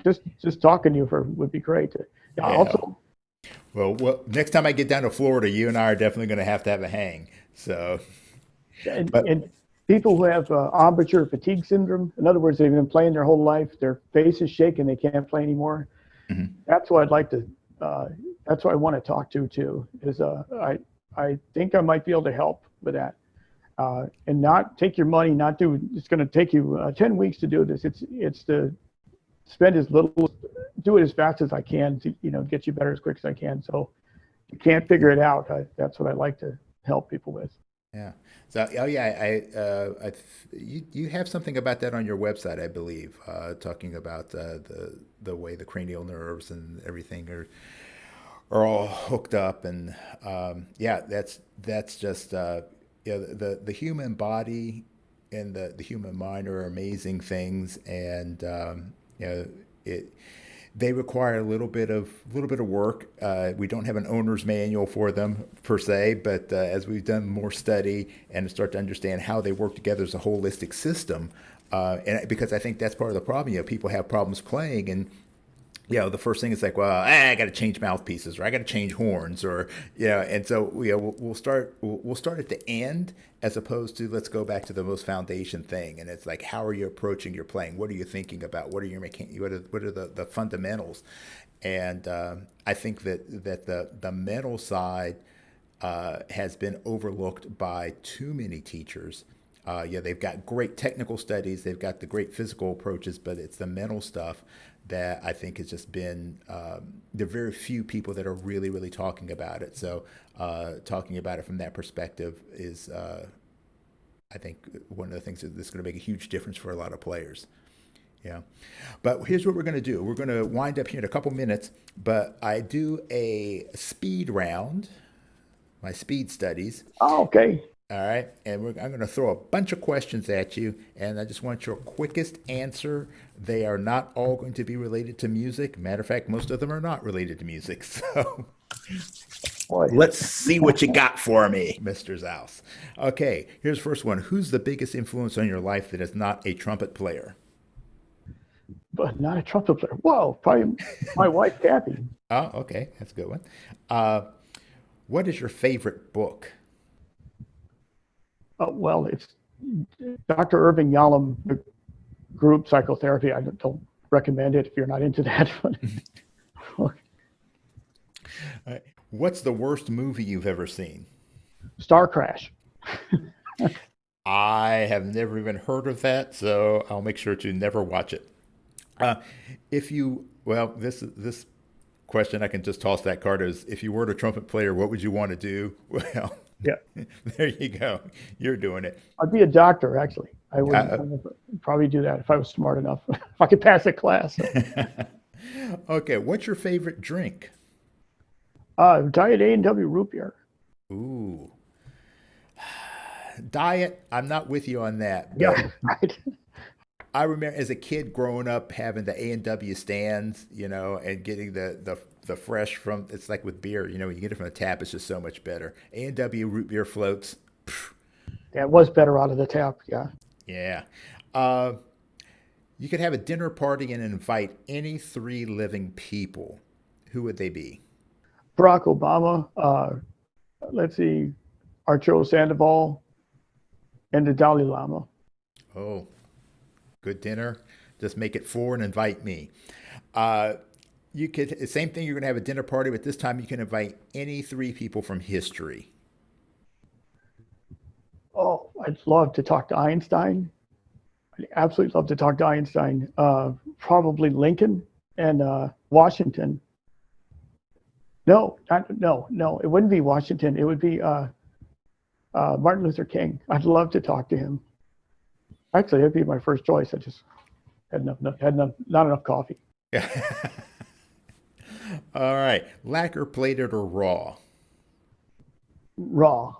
Just talking to you would be great.
yeah.
Also,
Well, next time I get down to Florida, you and I are definitely going to have a hang. So, but
and people who have embouchure fatigue syndrome, in other words, they've been playing their whole life, their face is shaking, they can't play anymore.
mhm.
That's what I'd like to. That's what I want to talk to too. Is I think I might be able to help with that. And not take your money, not do. It's going to take you 10 weeks to do this. It's to spend as little, do it as fast as I can to get you better as quick as I can. So if you can't figure it out, that's what I like to help people with.
Yeah. So, oh yeah, you have something about that on your website, I believe, talking about the way the cranial nerves and everything are all hooked up, and yeah, that's just the human body and the human mind are amazing things, and it they require a little bit of work. We don't have an owner's manual for them per se, but as we've done more study and start to understand how they work together as a holistic system, and because I think that's part of the problem. People have problems playing, and the first thing is like, well, I got to change mouthpieces, or I got to change horns, or and so we'll start at the end as opposed to let's go back to the most foundation thing, and it's like, how are you approaching your playing? What are you thinking about? What are your what are the fundamentals? And I think that the mental side has been overlooked by too many teachers. They've got great technical studies, they've got the great physical approaches, but it's the mental stuff that I think has just been, there are very few people that are really, really talking about it. So talking about it from that perspective is, I think, one of the things that's going to make a huge difference for a lot of players. Yeah. But here's what we're going to do. We're going to wind up here in a couple minutes, but I do a speed round, my speed studies.
Oh, okay.
All right. And I'm going to throw a bunch of questions at you, and I just want your quickest answer. They are not all going to be related to music. Matter of fact, most of them are not related to music. So
Boy,
let's see what you got for me, Mr. Zauss. Okay. Here's the first one. Who's the biggest influence on your life that is not a trumpet player?
but not a trumpet player. Whoa, probably my wife, Kathy.
Oh, okay. That's a good one. What is your favorite book?
Well, it's Dr. Irving Yalom, the group psychotherapy. I don't recommend it if you're not into that. But
All right. What's the worst movie you've ever seen?
Star Crash.
I have never even heard of that, so I'll make sure to never watch it. If you, well, this question I can just toss that card as if you were a trumpet player, what would you want to do? Well,
Yeah,
there you go. You're doing it.
I'd be a doctor, actually. I would
Uh,
probably do that if I was smart enough, if I could pass a class.
okay, what's your favorite drink?
Diet A&W root beer.
Ooh, diet. I'm not with you on that, but
Yeah, right.
I remember as a kid growing up having the A&W stands, and getting the fresh from, it's like with beer, when you get it from the tap, it's just so much better. A&W root beer floats. Pff,
Yeah, it was better out of the tap. Yeah.
yeah. Uh, you could have a dinner party and invite any three living people. Who would they be?
Barack Obama, let's see, Arturo Sandoval, and the Dalai Lama.
Oh, good dinner. Just make it four and invite me. Uh, you could, same thing, you're going to have a dinner party, but this time you can invite any three people from history.
Oh, I'd love to talk to Einstein. I'd absolutely love to talk to Einstein. Probably Lincoln and Washington. No, no. It wouldn't be Washington. It would be Martin Luther King. I'd love to talk to him. Actually, that'd be my first choice. I just not enough coffee.
All right. Lacquer plated or raw?
Raw.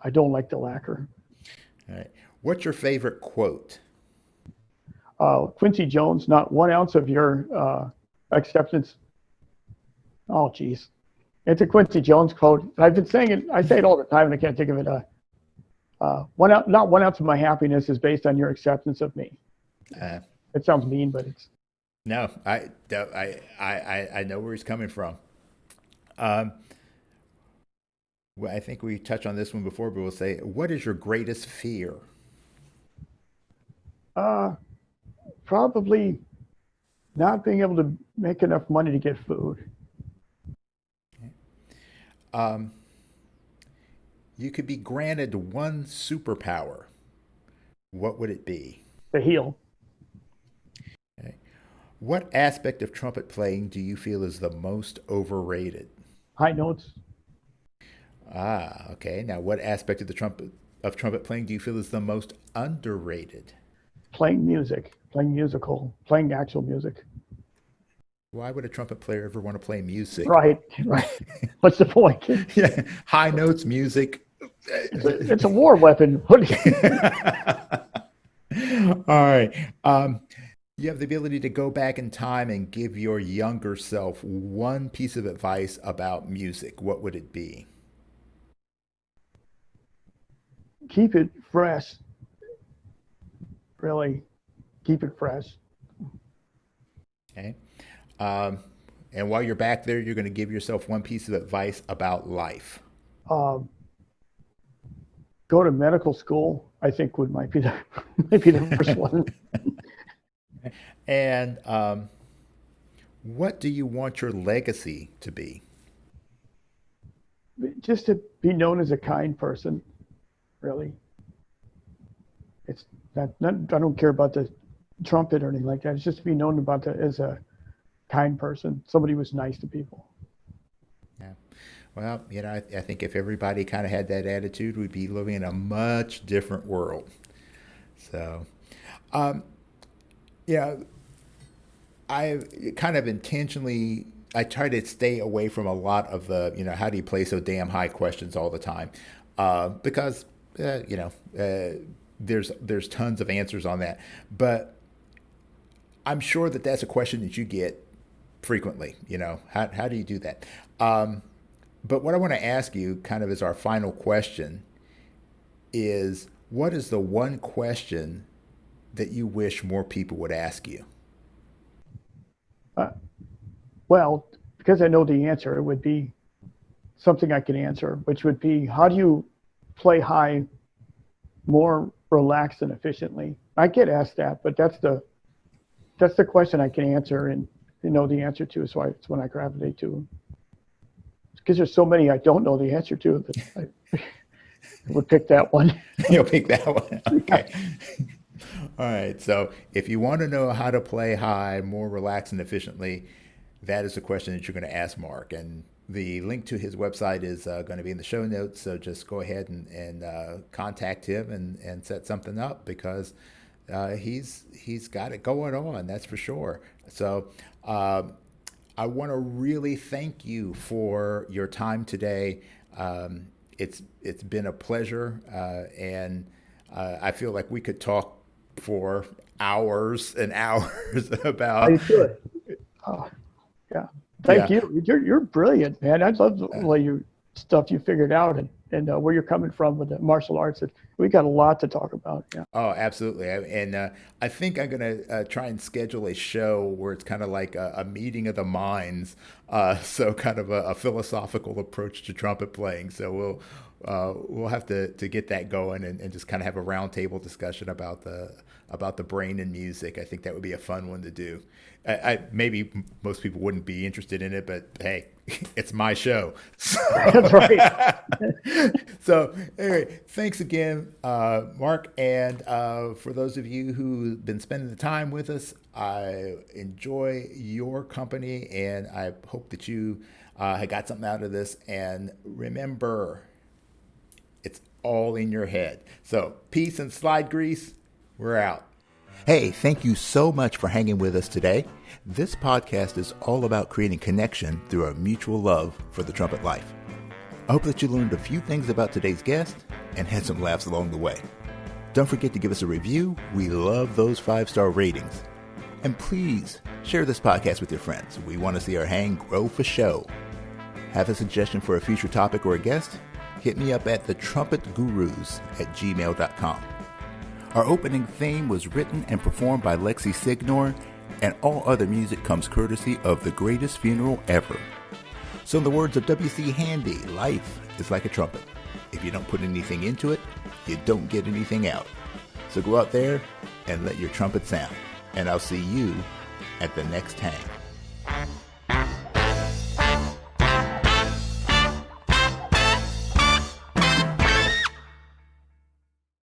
I don't like the lacquer.
All right. What's your favorite quote?
Quincy Jones, not 1 ounce of your acceptance. Oh, geez. It's a Quincy Jones quote. I've been saying it. I say it all the time, and I can't think of it. Not 1 ounce of my happiness is based on your acceptance of me.
Uh,
It sounds mean, but it's
no, I know where he's coming from. Um, well, I think we touched on this one before, but we'll say, what is your greatest fear?
uh, probably not being able to make enough money to get food.
Um, you could be granted one superpower. What would it be?
To heal.
Okay. What aspect of trumpet playing do you feel is the most overrated?
High notes.
Ah, okay. Now, what aspect of the trumpet playing do you feel is the most underrated?
Playing music. Playing musical. Playing actual music.
Why would a trumpet player ever want to play music?
Right. Right. What's the point?
Yeah, high notes, music.
It's a war weapon. What do
All right. You have the ability to go back in time and give your younger self one piece of advice about music. What would it be?
Keep it fresh. Really, keep it fresh.
Okay. Um, and while you're back there, you're going to give yourself one piece of advice about life.
Um, Go to medical school. I think might be the might be the first one.
And what do you want your legacy to be?
Just to be known as a kind person. Really, it's not. I don't care about the trumpet or anything like that. It's just to be known as a kind person, somebody who was nice to people.
Yeah. Well, I think if everybody kind of had that attitude, we'd be living in a much different world. So, um, yeah, I kind of intentionally, I try to stay away from a lot of the, how do you play so damn high questions all the time, because there's tons of answers on that. But I'm sure that that's a question that you get frequently. How do you do that? But what I want to ask you, kind of as our final question, is what is the one question that you wish more people would ask you?
Well, because I know the answer, it would be something I could answer, which would be, how do you play high more relaxed and efficiently? I get asked that, but that's the question I can answer and know the answer to. So it's when I gravitate to them. Because there's so many I don't know the answer to that I would pick that one.
You'll pick that one. Okay. All right. So if you want to know how to play high more relaxed and efficiently, that is the question that you're going to ask Mark. And the link to his website is going to be in the show notes. So just go ahead and contact him and set something up, because he's got it going on. That's for sure. So I want to really thank you for your time today. It's been a pleasure, and I feel like we could talk for hours and hours about.
I should. Yeah. Thank you. You're brilliant, man. I love the way stuff you figured out and where you're coming from with the martial arts. We got a lot to talk about. Yeah.
Oh, absolutely. And I think I'm going to try and schedule a show where it's kind of like a meeting of the minds. So kind of a philosophical approach to trumpet playing. So we'll have to get that going and just kind of have a roundtable discussion about the brain and music. I think that would be a fun one to do. Maybe most people wouldn't be interested in it, but hey, it's my show.
That's right.
So anyway, thanks again, Mark. And for those of you who've been spending the time with us, I enjoy your company, and I hope that you got something out of this. And remember, it's all in your head. So peace and slide grease. We're out. Hey, thank you so much for hanging with us today. This podcast is all about creating connection through a mutual love for the trumpet life. I hope that you learned a few things about today's guest and had some laughs along the way. Don't forget to give us a review. We love those 5-star ratings. And please share this podcast with your friends. We want to see our hang grow for show. Have a suggestion for a future topic or a guest? Hit me up at thetrumpetgurus@gmail.com. Our opening theme was written and performed by Lexi Signor, and all other music comes courtesy of The Greatest Funeral Ever. So in the words of W.C. Handy, life is like a trumpet. If you don't put anything into it, you don't get anything out. So go out there and let your trumpet sound. And I'll see you at the next hang.